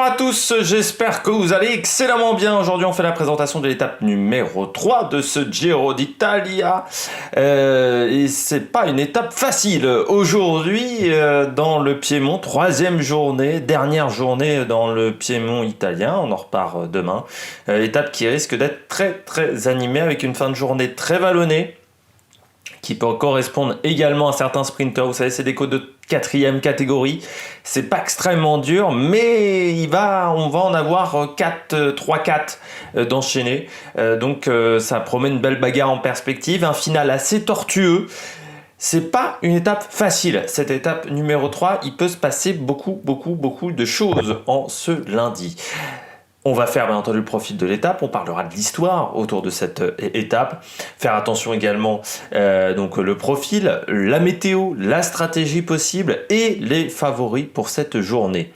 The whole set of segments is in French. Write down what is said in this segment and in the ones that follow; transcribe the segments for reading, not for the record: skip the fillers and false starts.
Bonjour à tous, j'espère que vous allez excellemment bien. Aujourd'hui on fait la présentation de l'étape numéro 3 de ce Giro d'Italia. Et c'est pas une étape facile. Aujourd'hui dans le Piémont, troisième journée, dernière journée dans le Piémont italien, on en repart demain. Étape qui risque d'être très animée avec une fin de journée très vallonnée, qui peut correspondre également à certains sprinters. Vous savez, c'est des côtes de 4e catégorie. C'est pas extrêmement dur, mais on va en avoir 3-4 d'enchaîner. Donc ça promet une belle bagarre en perspective. Un final assez tortueux. C'est pas une étape facile. Cette étape numéro 3, il peut se passer beaucoup de choses en ce lundi. On va faire bien entendu le profil de l'étape, on parlera de l'histoire autour de cette étape, faire attention également donc le profil, la météo, la stratégie possible et les favoris pour cette journée.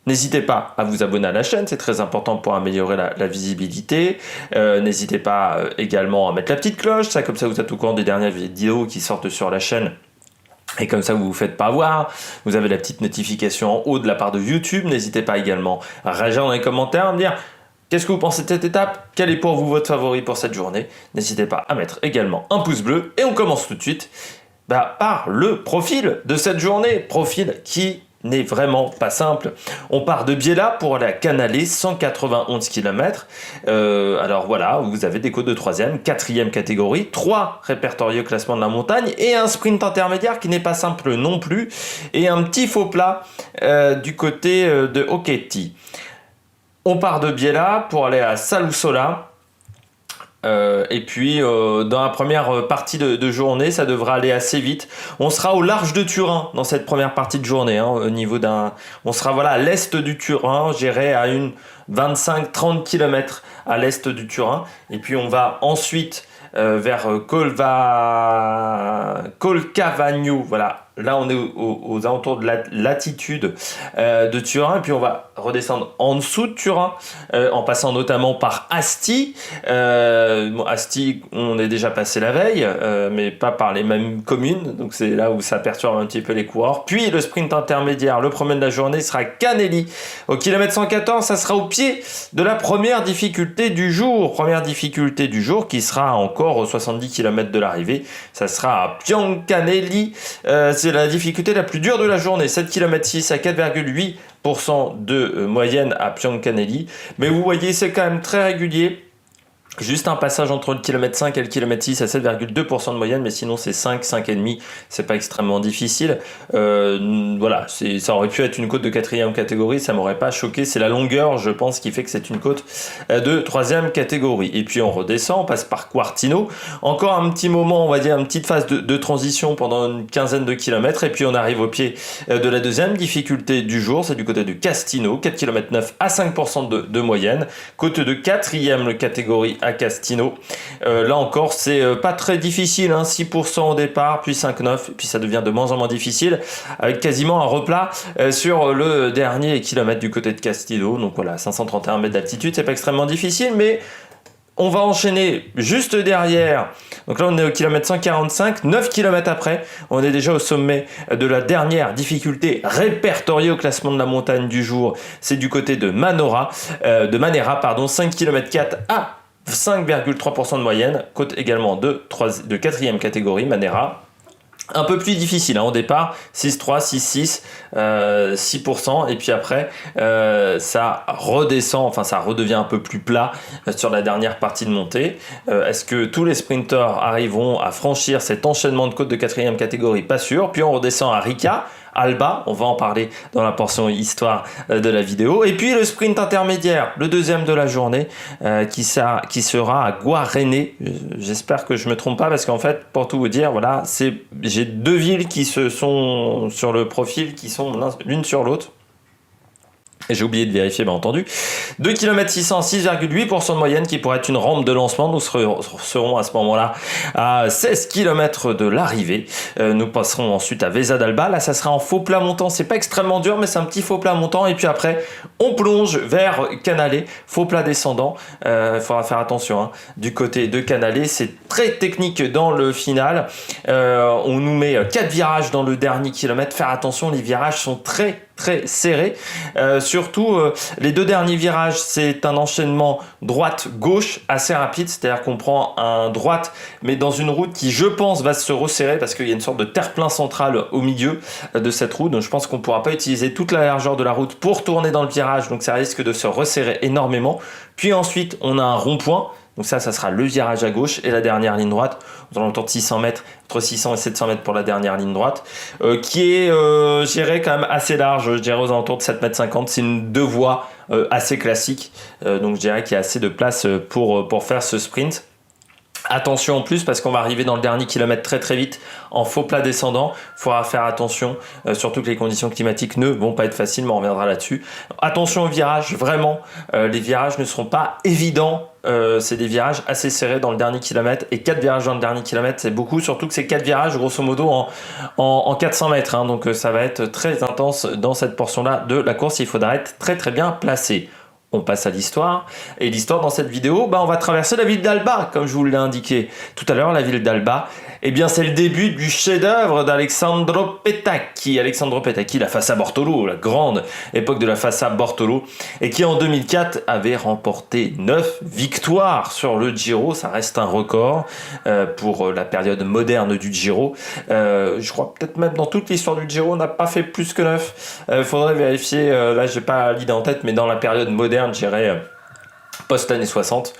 N'hésitez pas à vous abonner à la chaîne, c'est très important pour améliorer la visibilité. N'hésitez pas également à mettre la petite cloche, comme ça vous êtes au courant des dernières vidéos qui sortent sur la chaîne. Et comme ça, vous ne vous faites pas avoir. Vous avez la petite notification en haut de la part de YouTube. N'hésitez pas également à réagir dans les commentaires, à me dire qu'est-ce que vous pensez de cette étape, quel est pour vous votre favori pour cette journée. N'hésitez pas à mettre également un pouce bleu. Et on commence tout de suite par le profil de cette journée. Profil qui n'est vraiment pas simple. On part de Biella pour aller à Canale, 191 km. Alors voilà, vous avez des côtes de 3e, 4e catégorie, 3 répertoriés au classement de la montagne et un sprint intermédiaire qui n'est pas simple non plus et un petit faux plat du côté de Occhetti. On part de Biella pour aller à Salusola. Et puis dans la première partie de journée, ça devra aller assez vite. On sera au large de Turin dans cette première partie de journée. Au niveau on sera à l'est du Turin, j'irai à une 25-30 km à l'est du Turin. Et puis on va ensuite vers Colcavagno. Voilà. Là, on est aux alentours de la latitude de Turin. Et puis, on va redescendre en dessous de Turin, en passant notamment par Asti. Asti, on est déjà passé la veille, mais pas par les mêmes communes. Donc, c'est là où ça perturbe un petit peu les coureurs. Puis, le sprint intermédiaire, le premier de la journée, sera Canale. Au kilomètre 114, ça sera au pied de la première difficulté du jour. Première difficulté du jour qui sera encore aux 70 km de l'arrivée. Ça sera à Piancanelli. C'est la difficulté la plus dure de la journée, 7 km 6 à 4,8% de moyenne à Piancanelli. Mais vous voyez, c'est quand même très régulier. Juste un passage entre le kilomètre 5 et le kilomètre 6 à 7,2% de moyenne, mais sinon c'est 5, 5,5, c'est pas extrêmement difficile. Voilà, ça aurait pu être une côte de 4e catégorie, ça m'aurait pas choqué. C'est la longueur, je pense, qui fait que c'est une côte de 3e catégorie. Et puis on redescend, on passe par Quartino. Encore un petit moment, on va dire, une petite phase de transition pendant une quinzaine de kilomètres. Et puis on arrive au pied de la deuxième difficulté du jour, c'est du côté de Castino, 4 km 9 à 5% de moyenne. Côte de 4e catégorie à Castino. Là encore, c'est pas très difficile, 6% au départ, puis 5,9, et puis ça devient de moins en moins difficile, avec quasiment un replat sur le dernier kilomètre du côté de Castino. Donc voilà, 531 mètres d'altitude, c'est pas extrêmement difficile, mais on va enchaîner juste derrière. Donc là, on est au kilomètre 145, 9 km après, on est déjà au sommet de la dernière difficulté répertoriée au classement de la montagne du jour. C'est du côté de Manera, 5 km 4 à 5,3% de moyenne, côte également de 4e catégorie, Manera. Un peu plus difficile au départ, 6,3, 6,6, 6%, et puis après ça redescend, ça redevient un peu plus plat sur la dernière partie de montée. Est-ce que tous les sprinteurs arriveront à franchir cet enchaînement de côtes de 4e catégorie? Pas sûr. Puis on redescend à Rica, Alba, on va en parler dans la portion histoire de la vidéo. Et puis le sprint intermédiaire, le deuxième de la journée, qui sera à Guarene. J'espère que je me trompe pas, parce qu'en fait, pour tout vous dire, voilà, j'ai deux villes qui se sont sur le profil, qui sont l'une sur l'autre. Et j'ai oublié de vérifier, bien entendu. 2 km 600, 6,8% de moyenne, qui pourrait être une rampe de lancement. Nous serons à ce moment-là à 16 km de l'arrivée. Nous passerons ensuite à Vesa d'Alba. Là, ça sera en faux plat montant. C'est pas extrêmement dur, mais c'est un petit faux plat montant. Et puis après, on plonge vers Canale. Faux plat descendant. Il faudra faire attention. Du côté de Canale, c'est très technique dans le final. On nous met 4 virages dans le dernier kilomètre. Faire attention, les virages sont très très serré. Surtout, les deux derniers virages, c'est un enchaînement droite-gauche assez rapide, c'est-à-dire qu'on prend un droite, mais dans une route qui, je pense, va se resserrer parce qu'il y a une sorte de terre-plein central au milieu de cette route. Donc je pense qu'on ne pourra pas utiliser toute la largeur de la route pour tourner dans le virage, donc ça risque de se resserrer énormément. Puis ensuite, on a un rond-point. Donc ça sera le virage à gauche et la dernière ligne droite, aux alentours de 600 mètres, entre 600 et 700 mètres pour la dernière ligne droite, qui est, je dirais, quand même assez large, je dirais aux alentours de 7,50 m. C'est une deux voies assez classique, donc je dirais qu'il y a assez de place pour faire ce sprint. Attention en plus parce qu'on va arriver dans le dernier kilomètre très très vite en faux plat descendant, il faudra faire attention, surtout que les conditions climatiques ne vont pas être faciles, mais on reviendra là-dessus. Attention aux virages, vraiment, les virages ne seront pas évidents, c'est des virages assez serrés dans le dernier kilomètre, et 4 virages dans le dernier kilomètre c'est beaucoup, surtout que c'est 4 virages grosso modo en 400 mètres, hein, donc ça va être très intense dans cette portion-là de la course, il faudra être très très bien placé. On passe à l'histoire, et l'histoire dans cette vidéo, on va traverser la ville d'Alba, comme je vous l'ai indiqué tout à l'heure. La ville d'Alba, eh bien c'est le début du chef-d'œuvre d'Alessandro Petacchi. Alessandro Petacchi, la Fassa Bortolo, la grande époque de la Fassa Bortolo, et qui en 2004 avait remporté 9 victoires sur le Giro. Ça reste un record pour la période moderne du Giro. Je crois peut-être même dans toute l'histoire du Giro, on n'a pas fait plus que 9. Faudrait vérifier, là j'ai pas l'idée en tête, mais dans la période moderne, je dirais post-années 60,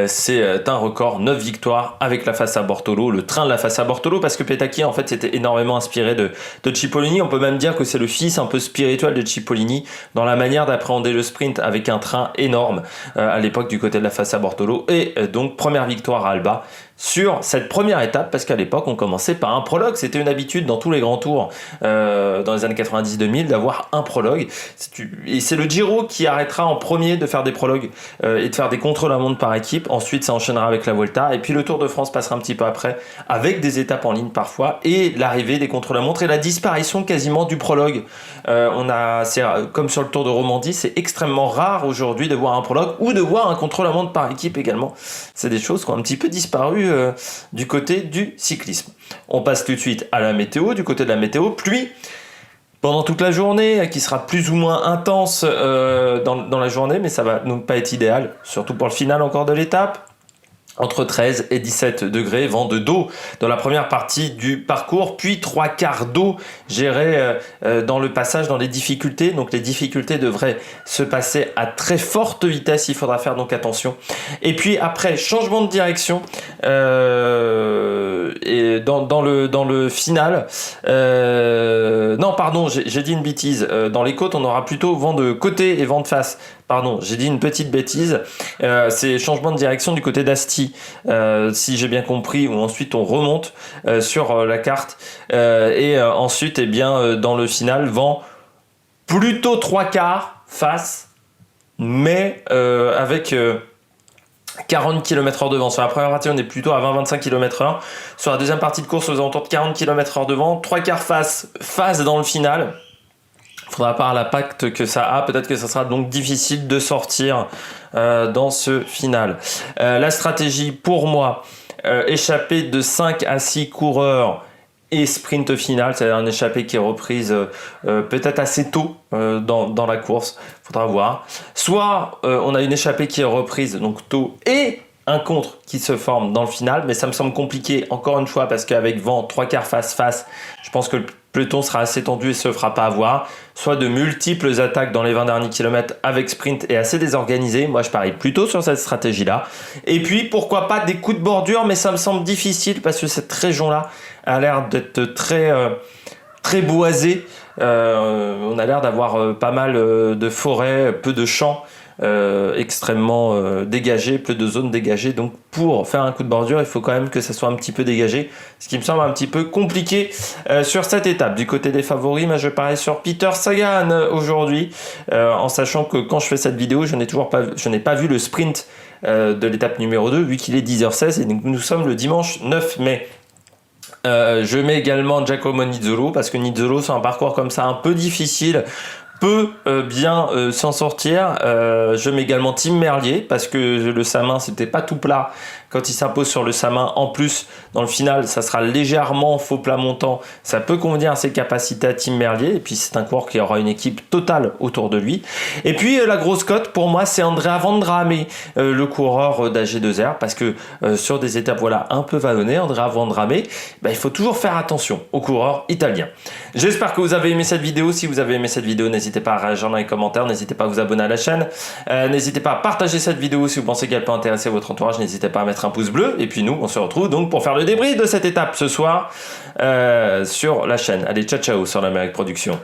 c'est un record, 9 victoires avec la Fassa Bortolo, le train de la Fassa Bortolo, parce que Petacchi en fait s'était énormément inspiré de Cipollini. On peut même dire que c'est le fils un peu spirituel de Cipollini dans la manière d'appréhender le sprint, avec un train énorme à l'époque du côté de la Fassa Bortolo, et donc première victoire à Alba sur cette première étape, parce qu'à l'époque on commençait par un prologue. C'était une habitude dans tous les grands tours dans les années 90-2000 d'avoir un prologue, et c'est le Giro qui arrêtera en premier de faire des prologues et de faire des contre-la-montre par équipe. Ensuite ça enchaînera avec la Vuelta, et puis le Tour de France passera un petit peu après avec des étapes en ligne parfois, et l'arrivée des contre-la-montre et la disparition quasiment du prologue. C'est comme sur le Tour de Romandie, c'est extrêmement rare aujourd'hui de voir un prologue ou de voir un contre-la-montre par équipe également. C'est des choses qui ont un petit peu disparu du côté du cyclisme. On passe tout de suite à la météo. Du côté de la météo, pluie pendant toute la journée, qui sera plus ou moins intense dans la journée, mais ça va donc pas être idéal, surtout pour le final encore de l'étape. Entre 13 et 17 degrés, vent de dos dans la première partie du parcours, puis 3 quarts d'eau gérés dans le passage, dans les difficultés. Donc les difficultés devraient se passer à très forte vitesse, il faudra faire donc attention. Et puis après, changement de direction, et dans le final, non pardon, j'ai dit une bêtise, dans les côtes on aura plutôt vent de côté et vent de face. Pardon, j'ai dit une petite bêtise, c'est changement de direction du côté d'Asti, si j'ai bien compris, où ensuite on remonte sur la carte, et ensuite, eh bien, dans le final, vent plutôt 3 quarts face, mais avec 40 km/h de vent. Sur la première partie, on est plutôt à 20-25 km/h. Sur la deuxième partie de course, aux alentours de 40 km/h de vent, 3 quarts face dans le final. Il faudra par l'impact que ça a, peut-être que ça sera donc difficile de sortir dans ce final. La stratégie pour moi, échappée de 5 à 6 coureurs et sprint final, c'est-à-dire une échappée qui est reprise peut-être assez tôt dans la course, faudra voir. Soit on a une échappée qui est reprise donc tôt et un contre qui se forme dans le final, mais ça me semble compliqué encore une fois parce qu'avec vent 3 quarts face, je pense que le peloton sera assez tendu et se fera pas avoir. Soit de multiples attaques dans les 20 derniers kilomètres avec sprint et assez désorganisé. Moi je parie plutôt sur cette stratégie là. Et puis pourquoi pas des coups de bordure, mais ça me semble difficile parce que cette région là a l'air d'être très boisée. On a l'air d'avoir pas mal de forêts, peu de champs. Extrêmement dégagé, peu de zones dégagées, donc pour faire un coup de bordure il faut quand même que ça soit un petit peu dégagé, ce qui me semble un petit peu compliqué sur cette étape. Du côté des favoris, je parie sur Peter Sagan aujourd'hui, en sachant que quand je fais cette vidéo je n'ai pas vu le sprint de l'étape numéro 2 vu qu'il est 10h16 et nous sommes le dimanche 9 mai. Je mets également Giacomo Nizzolo parce que Nizzolo c'est un parcours comme ça un peu difficile, peut bien s'en sortir. Je mets également Tim Merlier parce que le Samin c'était pas tout plat quand il s'impose sur le Samin. En plus, dans le final, ça sera légèrement faux plat montant. Ça peut convenir à ses capacités à Tim Merlier. Et puis, c'est un coureur qui aura une équipe totale autour de lui. Et puis, la grosse cote, pour moi, c'est Andrea Vendrame, le coureur d'AG2R. Parce que sur des étapes voilà, un peu vallonnées, Andrea Vendrame, il faut toujours faire attention aux coureurs italiens. J'espère que vous avez aimé cette vidéo. Si vous avez aimé cette vidéo, n'hésitez pas à réagir dans les commentaires. N'hésitez pas à vous abonner à la chaîne. N'hésitez pas à partager cette vidéo si vous pensez qu'elle peut intéresser votre entourage. N'hésitez pas à mettre un pouce bleu. Et puis nous, on se retrouve donc pour faire le débrief de cette étape ce soir sur la chaîne. Allez, ciao ciao sur l'Amérique Production.